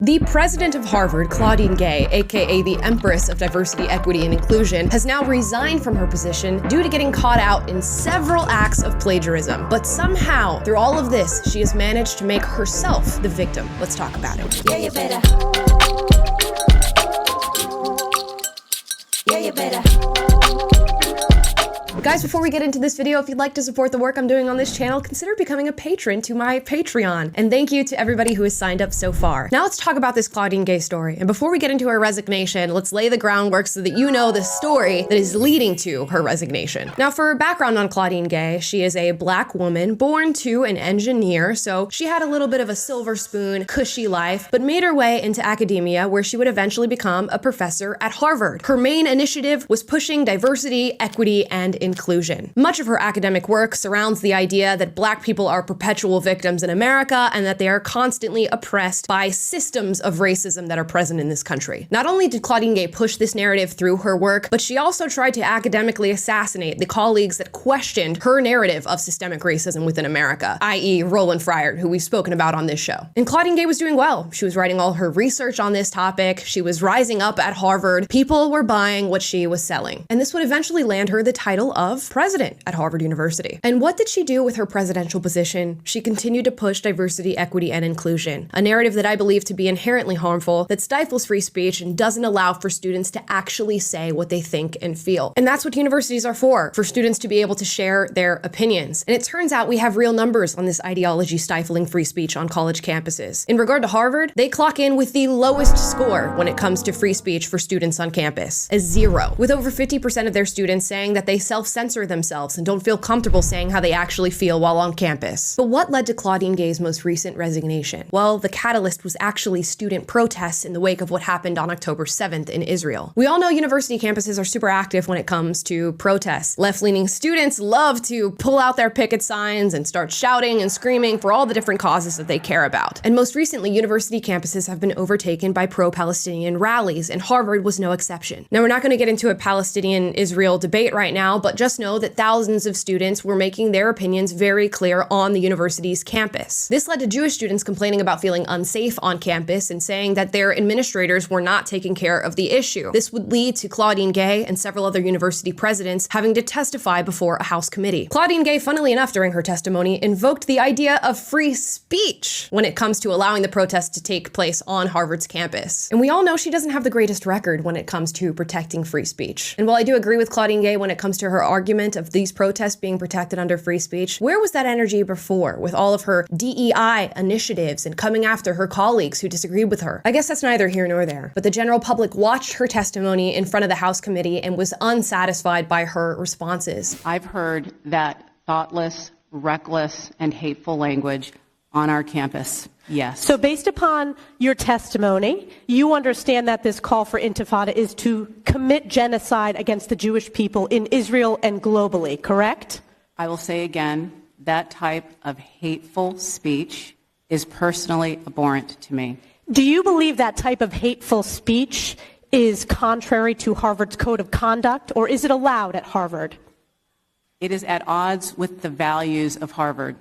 The president of Harvard, Claudine Gay, aka the Empress of Diversity, Equity, and Inclusion, has now resigned from her position due to getting caught out in several acts of plagiarism. But somehow, through all of this, she has managed to make herself the victim. Let's talk about it. Yeah, you better. Yeah, you better. Guys, before we get into this video, if you'd like to support the work I'm doing on this channel, consider becoming a patron to my Patreon. And thank you to everybody who has signed up so far. Now let's talk about this Claudine Gay story. And before we get into her resignation, let's lay the groundwork so that you know the story that is leading to her resignation. Now, for background on Claudine Gay, she is a black woman born to an engineer, so she had a little bit of a silver spoon, cushy life, but made her way into academia where she would eventually become a professor at Harvard. Her main initiative was pushing diversity, equity, and inclusion. Much of her academic work surrounds the idea that black people are perpetual victims in America and that they are constantly oppressed by systems of racism that are present in this country. Not only did Claudine Gay push this narrative through her work, but she also tried to academically assassinate the colleagues that questioned her narrative of systemic racism within America, i.e. Roland Fryer, who we've spoken about on this show. And Claudine Gay was doing well. She was writing all her research on this topic. She was rising up at Harvard. People were buying what she was selling. And this would eventually land her the title of president at Harvard University. And what did she do with her presidential position? She continued to push diversity, equity, and inclusion, a narrative that I believe to be inherently harmful, that stifles free speech and doesn't allow for students to actually say what they think and feel. And that's what universities are for students to be able to share their opinions. And it turns out we have real numbers on this ideology stifling free speech on college campuses. In regard to Harvard, they clock in with the lowest score when it comes to free speech for students on campus, a 0, with over 50% of their students saying that they self-censor themselves and don't feel comfortable saying how they actually feel while on campus. But what led to Claudine Gay's most recent resignation? Well, the catalyst was actually student protests in the wake of what happened on October 7th in Israel. We all know university campuses are super active when it comes to protests. Left-leaning students love to pull out their picket signs and start shouting and screaming for all the different causes that they care about. And most recently, university campuses have been overtaken by pro-Palestinian rallies, and Harvard was no exception. Now, we're not going to get into a Palestinian-Israel debate right now, but just know that thousands of students were making their opinions very clear on the university's campus. This led to Jewish students complaining about feeling unsafe on campus and saying that their administrators were not taking care of the issue. This would lead to Claudine Gay and several other university presidents having to testify before a House committee. Claudine Gay, funnily enough, during her testimony, invoked the idea of free speech when it comes to allowing the protests to take place on Harvard's campus. And we all know she doesn't have the greatest record when it comes to protecting free speech. And while I do agree with Claudine Gay when it comes to her argument of these protests being protected under free speech, where was that energy before with all of her DEI initiatives and coming after her colleagues who disagreed with her? I guess that's neither here nor there, but the general public watched her testimony in front of the House committee and was unsatisfied by her responses. I've heard that thoughtless, reckless, and hateful language on our campus. Yes. So based upon your testimony, you understand that this call for intifada is to commit genocide against the Jewish people in Israel and globally, correct? I will say again, that type of hateful speech is personally abhorrent to me. Do you believe that type of hateful speech is contrary to Harvard's code of conduct, or is it allowed at Harvard? It is at odds with the values of Harvard.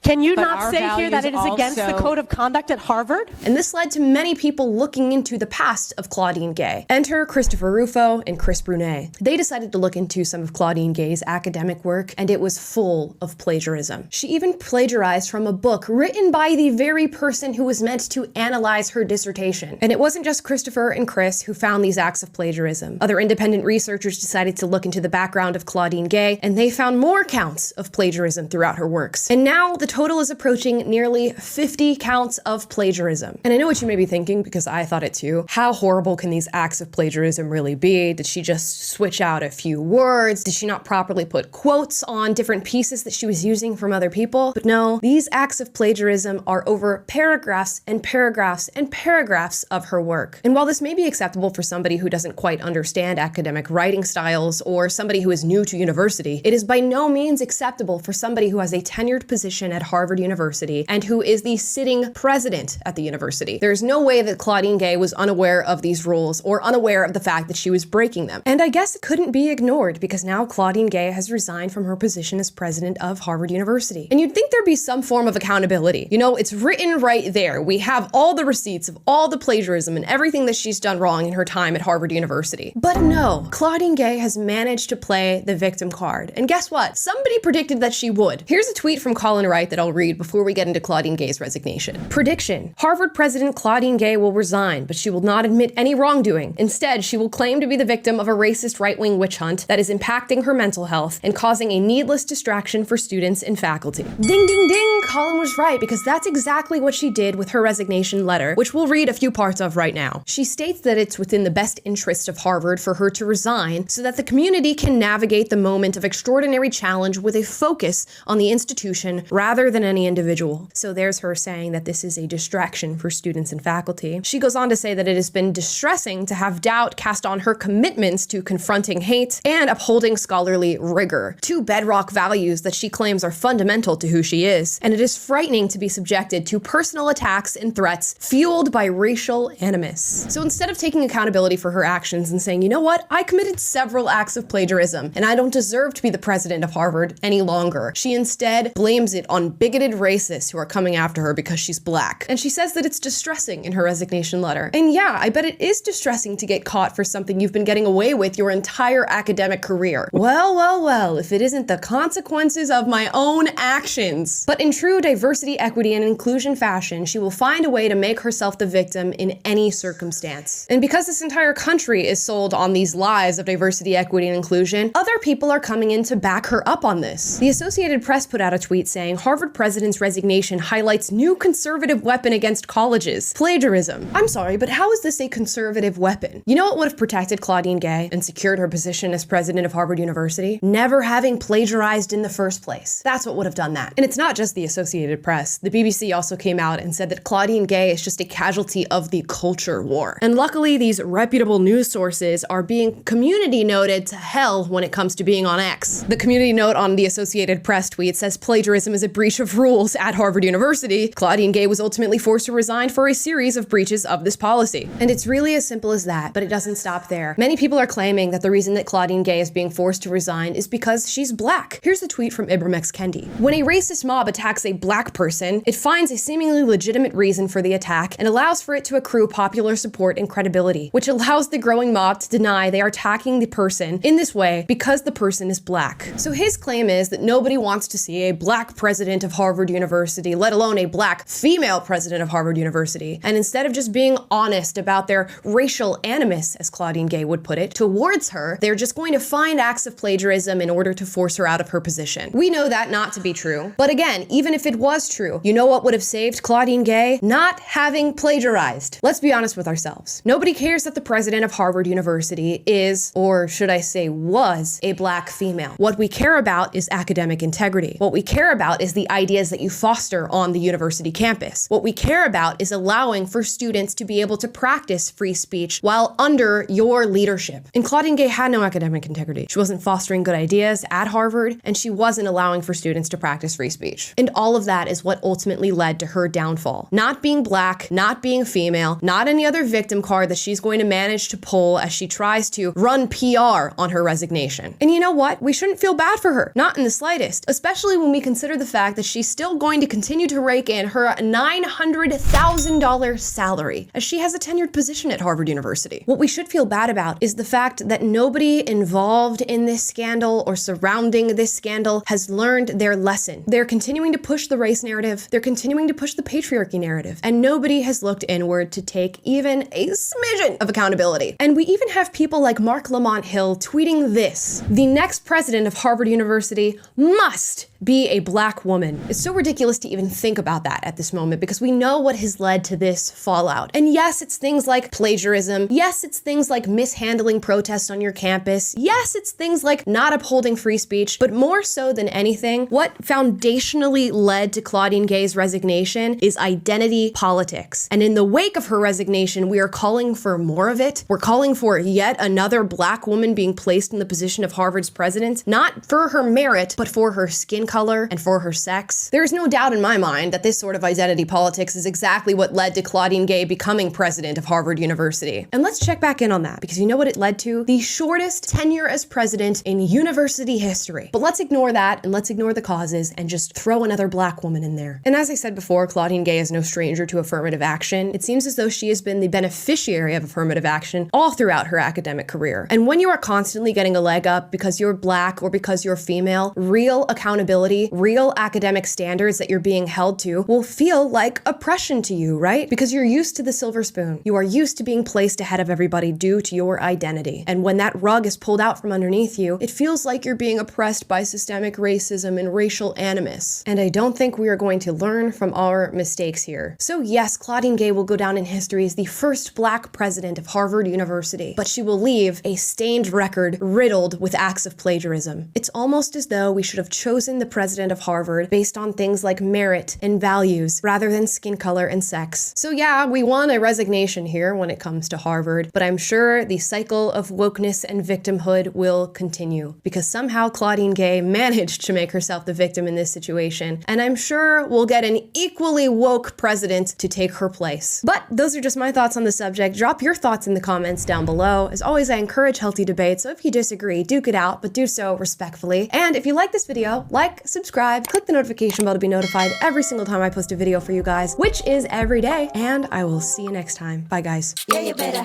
Can you not say here that it is against the code of conduct at Harvard? And this led to many people looking into the past of Claudine Gay. Enter Christopher Rufo and Chris Brunet. They decided to look into some of Claudine Gay's academic work, and it was full of plagiarism. She even plagiarized from a book written by the very person who was meant to analyze her dissertation. And it wasn't just Christopher and Chris who found these acts of plagiarism. Other independent researchers decided to look into the background of Claudine Gay, and they found more counts of plagiarism throughout her works. And now the total is approaching nearly 50 counts of plagiarism. And I know what you may be thinking, because I thought it too. How horrible can these acts of plagiarism really be? Did she just switch out a few words? Did she not properly put quotes on different pieces that she was using from other people? But no, these acts of plagiarism are over paragraphs and paragraphs and paragraphs of her work. And while this may be acceptable for somebody who doesn't quite understand academic writing styles or somebody who is new to university, it is by no means acceptable for somebody who has a tenured position at at Harvard University and who is the sitting president at the university. There's no way that Claudine Gay was unaware of these rules or unaware of the fact that she was breaking them. And I guess it couldn't be ignored because now Claudine Gay has resigned from her position as president of Harvard University. And you'd think there'd be some form of accountability. You know, it's written right there. We have all the receipts of all the plagiarism and everything that she's done wrong in her time at Harvard University. But no, Claudine Gay has managed to play the victim card. And guess what? Somebody predicted that she would. Here's a tweet from Colin Wright that I'll read before we get into Claudine Gay's resignation. Prediction: Harvard President Claudine Gay will resign, but she will not admit any wrongdoing. Instead, she will claim to be the victim of a racist right-wing witch hunt that is impacting her mental health and causing a needless distraction for students and faculty. Ding, ding, ding! Colin was right, because that's exactly what she did with her resignation letter, which we'll read a few parts of right now. She states that it's within the best interest of Harvard for her to resign so that the community can navigate the moment of extraordinary challenge with a focus on the institution rather than any individual. So there's her saying that this is a distraction for students and faculty. She goes on to say that it has been distressing to have doubt cast on her commitments to confronting hate and upholding scholarly rigor, two bedrock values that she claims are fundamental to who she is. And it is frightening to be subjected to personal attacks and threats fueled by racial animus. So instead of taking accountability for her actions and saying, you know what, I committed several acts of plagiarism and I don't deserve to be the president of Harvard any longer, she instead blames it on bigoted racists who are coming after her because she's black. And she says that it's distressing in her resignation letter. And yeah, I bet it is distressing to get caught for something you've been getting away with your entire academic career. Well, well, well, if it isn't the consequences of my own actions. But in true diversity, equity, and inclusion fashion, she will find a way to make herself the victim in any circumstance. And because this entire country is sold on these lies of diversity, equity, and inclusion, other people are coming in to back her up on this. The Associated Press put out a tweet saying, Harvard president's resignation highlights new conservative weapon against colleges: plagiarism. I'm sorry, but how is this a conservative weapon? You know what would have protected Claudine Gay and secured her position as president of Harvard University? Never having plagiarized in the first place. That's what would have done that. And it's not just the Associated Press. The BBC also came out and said that Claudine Gay is just a casualty of the culture war. And luckily, these reputable news sources are being community noted to hell when it comes to being on X. The community note on the Associated Press tweet says plagiarism is a breach of rules at Harvard University. Claudine Gay was ultimately forced to resign for a series of breaches of this policy. And it's really as simple as that, but it doesn't stop there. Many people are claiming that the reason that Claudine Gay is being forced to resign is because she's black. Here's the tweet from Ibram X. Kendi. When a racist mob attacks a black person, it finds a seemingly legitimate reason for the attack and allows for it to accrue popular support and credibility, which allows the growing mob to deny they are attacking the person in this way because the person is black. So his claim is that nobody wants to see a black president of Harvard University, let alone a black female president of Harvard University. And instead of just being honest about their racial animus, as Claudine Gay would put it, towards her, they're just going to find acts of plagiarism in order to force her out of her position. We know that not to be true. But again, even if it was true, you know what would have saved Claudine Gay? Not having plagiarized. Let's be honest with ourselves. Nobody cares that the president of Harvard University is, or should I say was, a black female. What we care about is academic integrity. What we care about is the ideas that you foster on the university campus. What we care about is allowing for students to be able to practice free speech while under your leadership. And Claudine Gay had no academic integrity. She wasn't fostering good ideas at Harvard, and she wasn't allowing for students to practice free speech. And all of that is what ultimately led to her downfall. Not being black, not being female, not any other victim card that she's going to manage to pull as she tries to run PR on her resignation. And you know what? We shouldn't feel bad for her. Not in the slightest, especially when we consider the fact that she's still going to continue to rake in her $900,000 salary as she has a tenured position at Harvard University. What we should feel bad about is the fact that nobody involved in this scandal or surrounding this scandal has learned their lesson. They're continuing to push the race narrative. They're continuing to push the patriarchy narrative. And nobody has looked inward to take even a smidgen of accountability. And we even have people like Mark Lamont Hill tweeting this: the next president of Harvard University must be a black woman. It's so ridiculous to even think about that at this moment because we know what has led to this fallout. And yes, it's things like plagiarism. Yes, it's things like mishandling protests on your campus. Yes, it's things like not upholding free speech. But more so than anything, what foundationally led to Claudine Gay's resignation is identity politics. And in the wake of her resignation, we are calling for more of it. We're calling for yet another black woman being placed in the position of Harvard's president, not for her merit, but for her skin color and for her sex. sex. There is no doubt in my mind that this sort of identity politics is exactly what led to Claudine Gay becoming president of Harvard University. And let's check back in on that, because you know what it led to? The shortest tenure as president in university history. But let's ignore that, and let's ignore the causes, and just throw another black woman in there. And as I said before, Claudine Gay is no stranger to affirmative action. It seems as though she has been the beneficiary of affirmative action all throughout her academic career. And when you are constantly getting a leg up because you're black or because you're female, real accountability, real academic standards that you're being held to will feel like oppression to you, right? Because you're used to the silver spoon. You are used to being placed ahead of everybody due to your identity. And when that rug is pulled out from underneath you, it feels like you're being oppressed by systemic racism and racial animus. And I don't think we are going to learn from our mistakes here. So yes, Claudine Gay will go down in history as the first black president of Harvard University, but she will leave a stained record riddled with acts of plagiarism. It's almost as though we should have chosen the president of Harvard based on things like merit and values rather than skin color and sex. So yeah, we won a resignation here when it comes to Harvard, but I'm sure the cycle of wokeness and victimhood will continue because somehow Claudine Gay managed to make herself the victim in this situation, and I'm sure we'll get an equally woke president to take her place. But those are just my thoughts on the subject. Drop your thoughts in the comments down below. As always, I encourage healthy debate, so if you disagree, duke it out, but do so respectfully. And if you like this video, like, subscribe, click the notification bell to be notified every single time I post a video for you guys, which is every day, and I will see you next time. Bye, guys. Yeah, you better.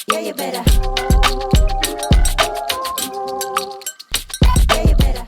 Yeah, you better.